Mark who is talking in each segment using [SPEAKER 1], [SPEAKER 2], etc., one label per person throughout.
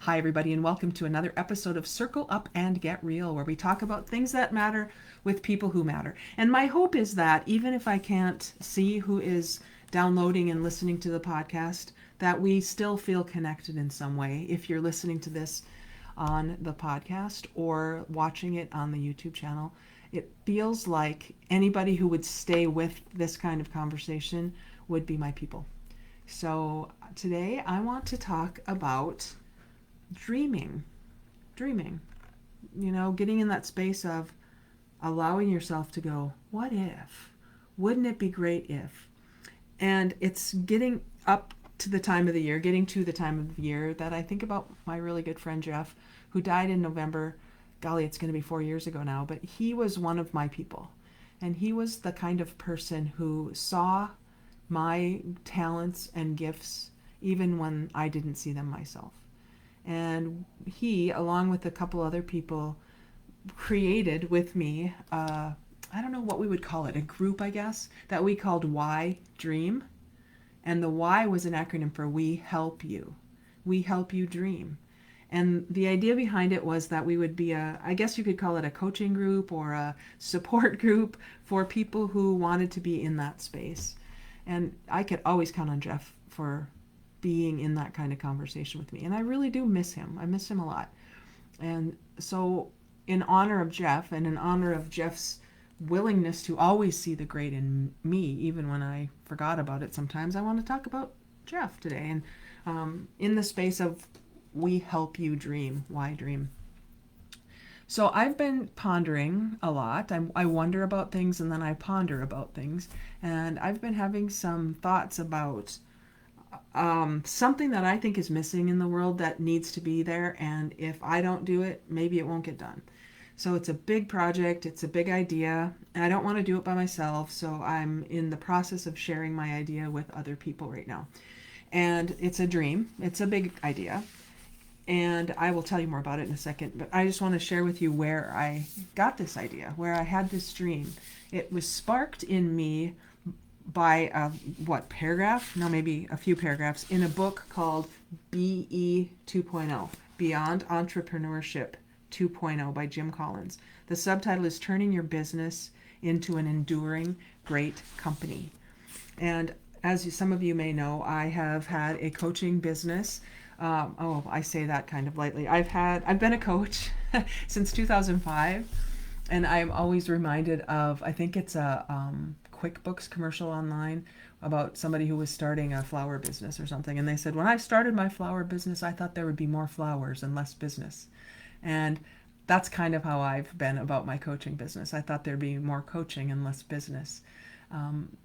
[SPEAKER 1] Hi, everybody, and welcome to another episode of Circle Up and Get Real, where we talk about things that matter with people who matter. And my hope is that even if I can't see who is downloading and listening to the podcast, that we still feel connected in some way. If you're listening to this on the podcast or watching it on the YouTube channel, it feels like anybody who would stay with this kind of conversation would be my people. So today I want to talk about dreaming. Dreaming. Getting in that space of allowing yourself to go, what if? Wouldn't it be great if? And it's getting to the time of the year that I think about my really good friend Jeff, who died in November. Golly, it's going to be 4 years ago now, but he was one of my people. And he was the kind of person who saw my talents and gifts even when I didn't see them myself. And he, along with a couple other people, created with me, I don't know what we would call it, a group, I guess, that we called Why Dream. And the Y was an acronym for We Help You. We help you dream. And the idea behind it was that we would be I guess you could call it a coaching group or a support group for people who wanted to be in that space. And I could always count on Jeff for being in that kind of conversation with me. And I really do miss him. I miss him a lot. And so in honor of Jeff and in honor of Jeff's willingness to always see the great in me, even when I forgot about it sometimes, I want to talk about Jeff today. And in the space of we help you dream. Why dream? So I've been pondering a lot. I wonder about things and then I ponder about things. And I've been having some thoughts about something that I think is missing in the world that needs to be there. And if I don't do it, maybe it won't get done. So it's a big project. It's a big idea. And I don't want to do it by myself. So I'm in the process of sharing my idea with other people right now. And it's a dream. It's a big idea. And I will tell you more about it in a second, but I just want to share with you where I got this idea, where I had this dream. It was sparked in me by paragraph? No, maybe a few paragraphs in a book called BE 2.0, Beyond Entrepreneurship 2.0 by Jim Collins. The subtitle is Turning Your Business into an Enduring Great Company. And as some of you may know, I have had a coaching business. I say that kind of lightly. I've been a coach since 2005, and I'm always reminded of, I think it's a QuickBooks commercial online about somebody who was starting a flower business or something, and they said, when I started my flower business, I thought there would be more flowers and less business. And that's kind of how I've been about my coaching business. I thought there'd be more coaching and less business,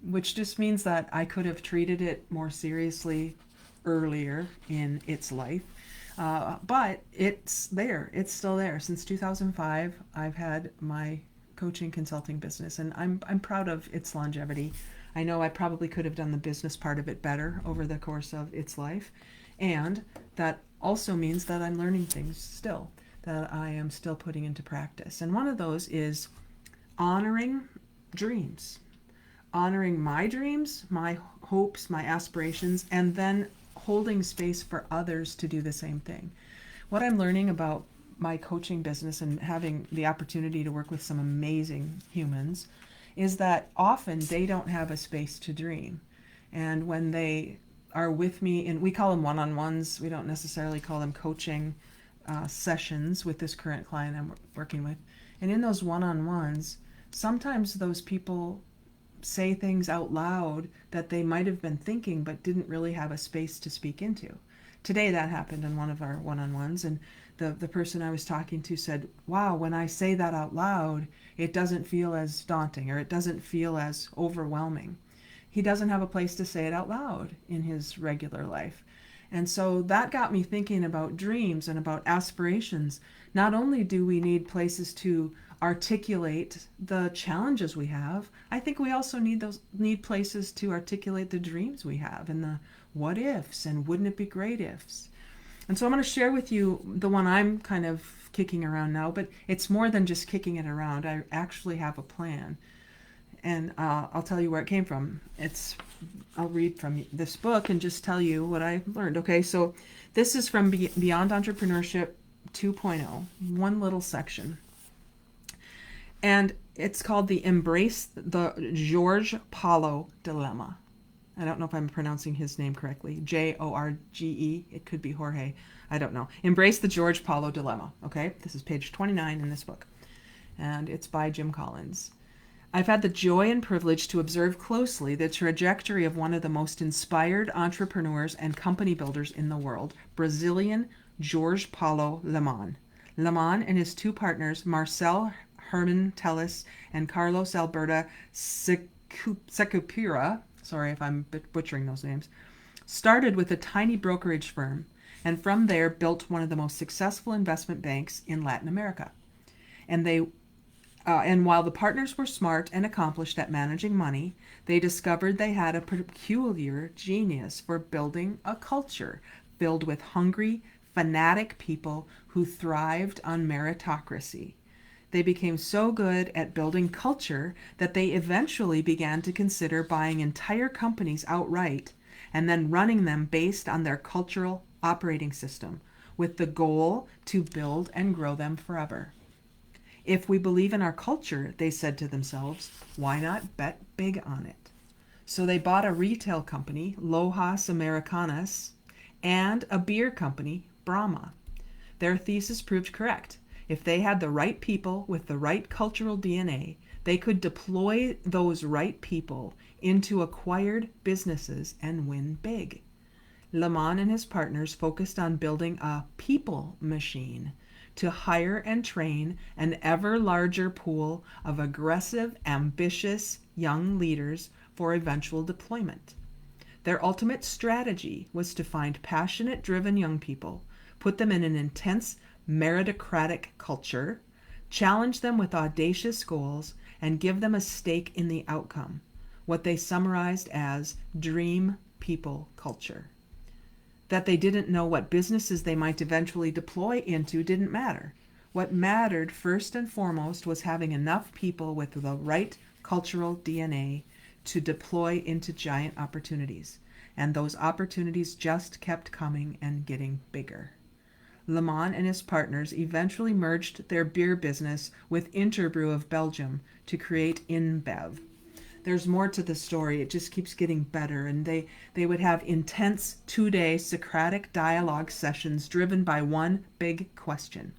[SPEAKER 1] which just means that I could have treated it more seriously earlier in its life. But it's there. It's still there. Since 2005, I've had my coaching consulting business, and I'm proud of its longevity. I know I probably could have done the business part of it better over the course of its life. And that also means that I'm learning things still, that I am still putting into practice. And one of those is honoring dreams. Honoring my dreams, my hopes, my aspirations, and then holding space for others to do the same thing. What I'm learning about my coaching business and having the opportunity to work with some amazing humans is that often they don't have a space to dream. And when they are with me, and we call them one-on-ones, we don't necessarily call them coaching sessions with this current client I'm working with. And in those one-on-ones, sometimes those people say things out loud that they might have been thinking but didn't really have a space to speak into. Today that happened in one of our one-on-ones, and the person I was talking to said, wow, when I say that out loud, it doesn't feel as daunting or it doesn't feel as overwhelming. He doesn't have a place to say it out loud in his regular life. And so that got me thinking about dreams and about aspirations. Not only do we need places to articulate the challenges we have, I think we also need places to articulate the dreams we have and the what ifs and wouldn't it be great ifs. And so I'm going to share with you the one I'm kind of kicking around now, but it's more than just kicking it around. I actually have a plan. And I'll tell you where it came from. I'll read from this book and just tell you what I learned. Okay, so this is from Beyond Entrepreneurship 2.0, one little section. And it's called the George Paulo Dilemma. I don't know if I'm pronouncing his name correctly. Jorge. It could be Jorge. I don't know. Embrace the George Paulo Dilemma. Okay, this is page 29 in this book. And it's by Jim Collins. I've had the joy and privilege to observe closely the trajectory of one of the most inspired entrepreneurs and company builders in the world, Brazilian Jorge Paulo Lemann. Lemann and his two partners, Marcel Herman Tellis and Carlos Alberto Secupira, sorry if I'm butchering those names, started with a tiny brokerage firm, and from there built one of the most successful investment banks in Latin America. And while the partners were smart and accomplished at managing money, they discovered they had a peculiar genius for building a culture filled with hungry, fanatic people who thrived on meritocracy. They became so good at building culture that they eventually began to consider buying entire companies outright and then running them based on their cultural operating system, with the goal to build and grow them forever. If we believe in our culture, they said to themselves, why not bet big on it? So they bought a retail company, Lojas Americanas, and a beer company, Brahma. Their thesis proved correct. If they had the right people with the right cultural DNA, they could deploy those right people into acquired businesses and win big. Lemann and his partners focused on building a people machine to hire and train an ever larger pool of aggressive, ambitious young leaders for eventual deployment. Their ultimate strategy was to find passionate, driven young people, put them in an intense, meritocratic culture, challenge them with audacious goals, and give them a stake in the outcome, what they summarized as dream people culture. That they didn't know what businesses they might eventually deploy into didn't matter. What mattered first and foremost was having enough people with the right cultural DNA to deploy into giant opportunities. And those opportunities just kept coming and getting bigger. Lemann and his partners eventually merged their beer business with Interbrew of Belgium to create InBev. There's more to the story. It just keeps getting better. And they would have intense 2-day Socratic dialogue sessions driven by one big question.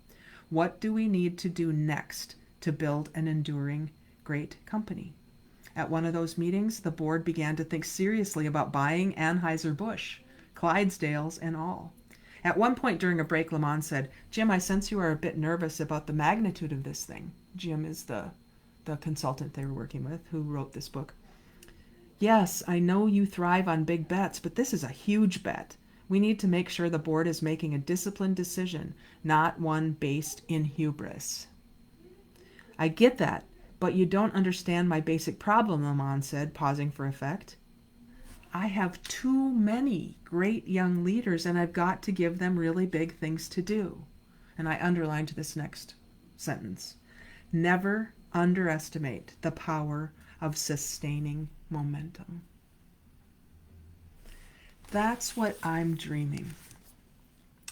[SPEAKER 1] What do we need to do next to build an enduring great company? At one of those meetings, the board began to think seriously about buying Anheuser-Busch, Clydesdales and all. At one point during a break, Lemann said, Jim, I sense you are a bit nervous about the magnitude of this thing. Jim is the consultant they were working with who wrote this book. Yes, I know you thrive on big bets, but this is a huge bet. We need to make sure the board is making a disciplined decision, not one based in hubris. I get that, but you don't understand my basic problem, Lemann said, pausing for effect. I have too many great young leaders, and I've got to give them really big things to do. And I underlined this next sentence. Never underestimate the power of sustaining momentum. That's what I'm dreaming.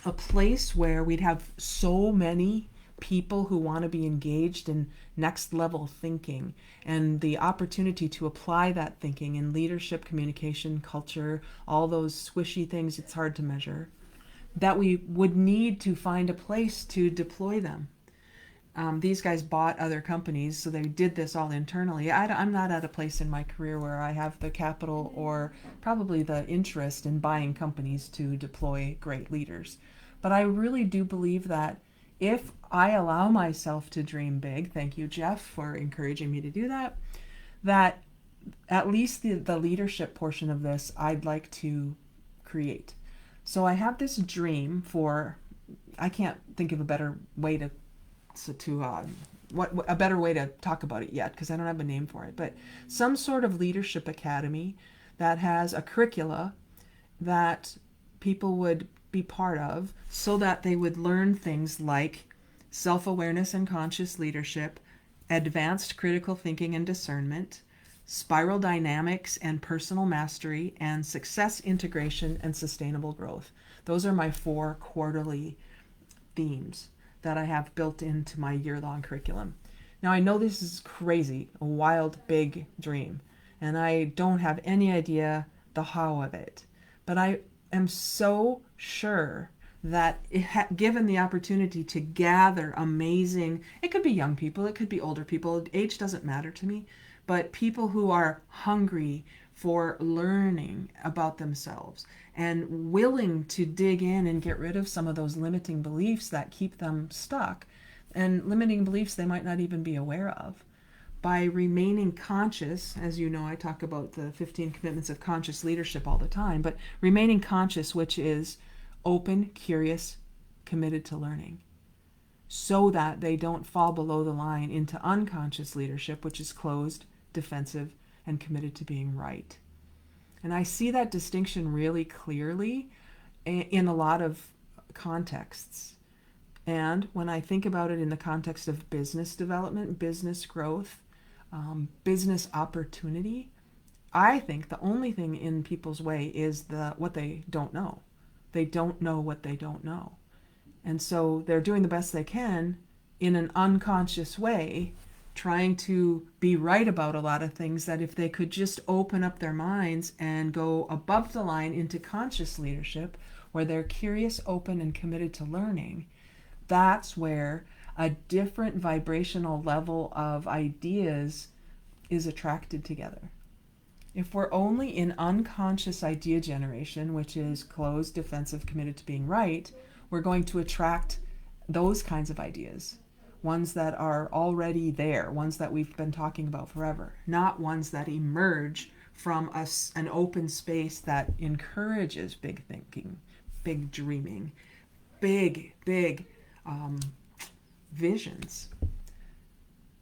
[SPEAKER 1] A place where we'd have so many people who want to be engaged in next level thinking and the opportunity to apply that thinking in leadership, communication, culture, all those squishy things it's hard to measure, that we would need to find a place to deploy them. These guys bought other companies, so they did this all internally. I'm not at a place in my career where I have the capital or probably the interest in buying companies to deploy great leaders. But I really do believe that if I allow myself to dream big, thank you, Jeff, for encouraging me to do that, that at least the leadership portion of this I'd like to create. So I have this dream for, I can't think of a better way to a better way to talk about it yet because I don't have a name for it, but some sort of leadership academy that has a curricula that people would be part of so that they would learn things like self-awareness and conscious leadership, advanced critical thinking and discernment, spiral dynamics and personal mastery, and success integration and sustainable growth. Those are my 4 quarterly themes that I have built into my year-long curriculum. Now, I know this is crazy, a wild, big dream, and I don't have any idea the how of it, but I am so sure that given the opportunity to gather amazing, it could be young people, it could be older people, age doesn't matter to me, but people who are hungry for learning about themselves and willing to dig in and get rid of some of those limiting beliefs that keep them stuck, and limiting beliefs they might not even be aware of. By remaining conscious, as you know, I talk about the 15 commitments of conscious leadership all the time, but remaining conscious, which is open, curious, committed to learning, so that they don't fall below the line into unconscious leadership, which is closed, defensive, and committed to being right. And I see that distinction really clearly in a lot of contexts. And when I think about it in the context of business development, business growth, business opportunity, I think the only thing in people's way is what they don't know. They don't know what they don't know. And so they're doing the best they can in an unconscious way, trying to be right about a lot of things that if they could just open up their minds and go above the line into conscious leadership, where they're curious, open, and committed to learning, that's where a different vibrational level of ideas is attracted together. If we're only in unconscious idea generation, which is closed, defensive, committed to being right, we're going to attract those kinds of ideas, ones that are already there, ones that we've been talking about forever, not ones that emerge from an open space that encourages big thinking, big dreaming, big visions.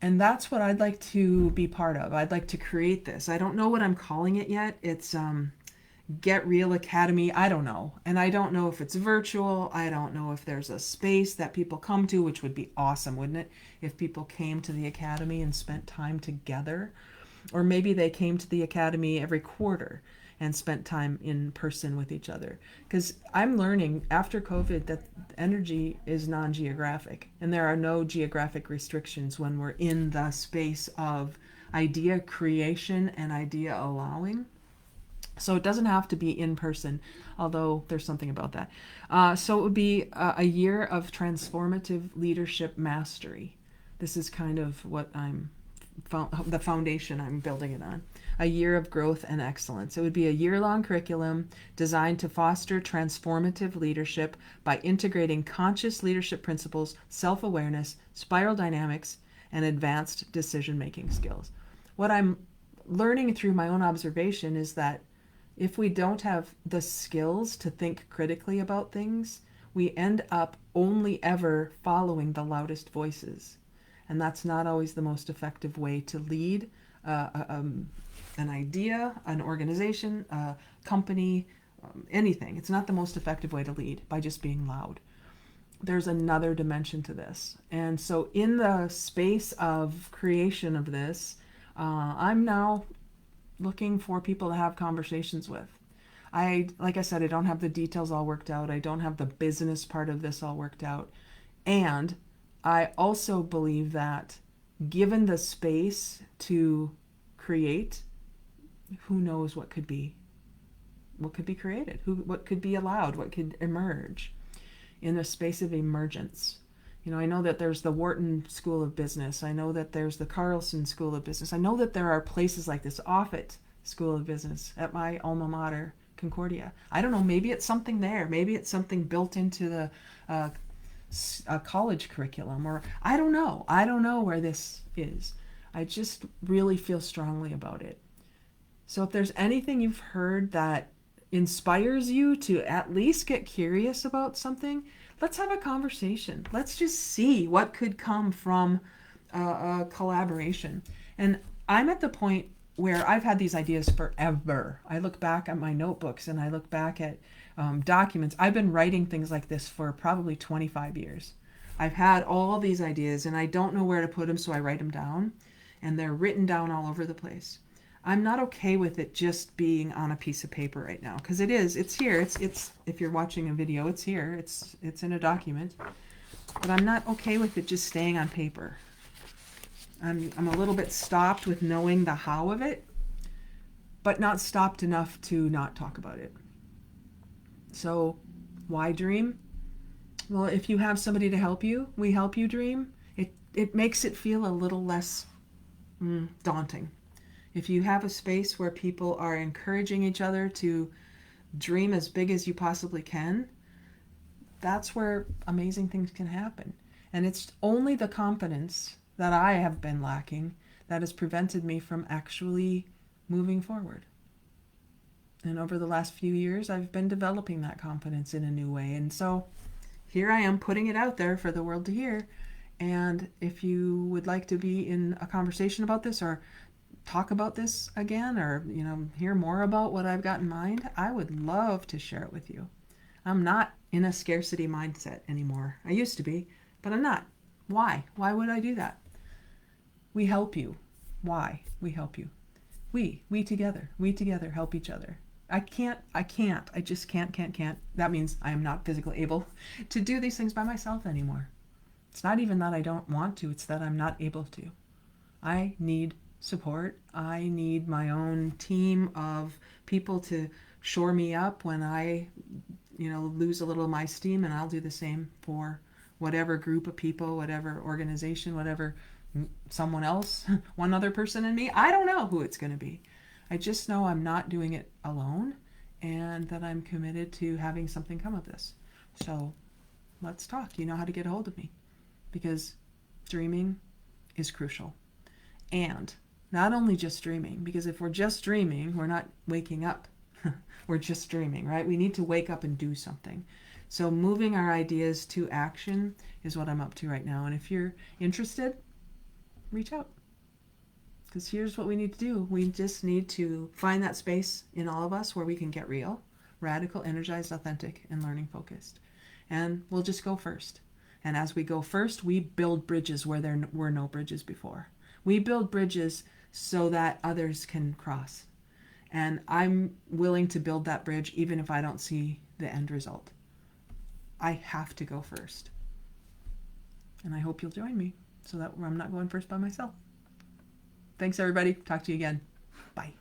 [SPEAKER 1] And that's what I'd like to be part of. I'd like to create this. I don't know what I'm calling it yet. It's Get Real Academy. I don't know. And I don't know if it's virtual. I don't know if there's a space that people come to, which would be awesome, wouldn't it? If people came to the academy and spent time together. Or maybe they came to the academy every quarter and spent time in person with each other. Because I'm learning after COVID that energy is non-geographic, and there are no geographic restrictions when we're in the space of idea creation and idea allowing. So it doesn't have to be in person, although there's something about that. So it would be a year of transformative leadership mastery. This is kind of what the foundation I'm building it on. A year of growth and excellence. It would be a year-long curriculum designed to foster transformative leadership by integrating conscious leadership principles, self-awareness, spiral dynamics, and advanced decision-making skills. What I'm learning through my own observation is that if we don't have the skills to think critically about things, we end up only ever following the loudest voices. And that's not always the most effective way to lead an idea, an organization, a company, anything. It's not the most effective way to lead by just being loud. There's another dimension to this. And so in the space of creation of this, I'm now looking for people to have conversations with. Like I said, I don't have the details all worked out. I don't have the business part of this all worked out. And I also believe that given the space to create, who knows what could be created, what could be allowed, what could emerge in a space of emergence. You know, I know that there's the Wharton School of Business. I know that there's the Carlson School of Business. I know that there are places like this, Offutt School of Business at my alma mater, Concordia. I don't know, maybe it's something there. Maybe it's something built into the a college curriculum, or I don't know. I don't know where this is. I just really feel strongly about it. So if there's anything you've heard that inspires you to at least get curious about something, let's have a conversation. Let's just see what could come from a collaboration. And I'm at the point where I've had these ideas forever. I look back at my notebooks and I look back at documents. I've been writing things like this for probably 25 years. I've had all these ideas and I don't know where to put them, so I write them down, and they're written down all over the place. I'm not okay with it just being on a piece of paper right now, because it's here. It's if you're watching a video, it's here. It's in a document. But I'm not okay with it just staying on paper. I'm a little bit stopped with knowing the how of it, but not stopped enough to not talk about it. So, why dream? Well, if you have somebody to help you, we help you dream. It makes it feel a little less daunting. If you have a space where people are encouraging each other to dream as big as you possibly can, that's where amazing things can happen. And it's only the confidence that I have been lacking that has prevented me from actually moving forward. And over the last few years, I've been developing that confidence in a new way. And so here I am putting it out there for the world to hear. And if you would like to be in a conversation about this, or talk about this again, or hear more about what I've got in mind, I would love to share it with you. I'm not in a scarcity mindset anymore. I used to be, but I'm not. Why would I do that? We help you. Why? We help you. We together help each other. I just can't. That means I am not physically able to do these things by myself anymore. It's not even that I don't want to, it's that I'm not able to. I need support. I need my own team of people to shore me up when I, lose a little of my steam, and I'll do the same for whatever group of people, whatever organization, whatever someone else, one other person in me. I don't know who it's going to be. I just know I'm not doing it alone, and that I'm committed to having something come of this. So let's talk. You know how to get a hold of me, because dreaming is crucial. And not only just dreaming, because if we're just dreaming, we're not waking up. We're just dreaming, right? We need to wake up and do something. So moving our ideas to action is what I'm up to right now. And if you're interested, reach out. Because here's what we need to do. We just need to find that space in all of us where we can get real, radical, energized, authentic, and learning focused. And we'll just go first. And as we go first, we build bridges where there were no bridges before. We build bridges so that others can cross. And I'm willing to build that bridge even if I don't see the end result. I have to go first. And I hope you'll join me so that I'm not going first by myself. Thanks, everybody. Talk to you again. Bye.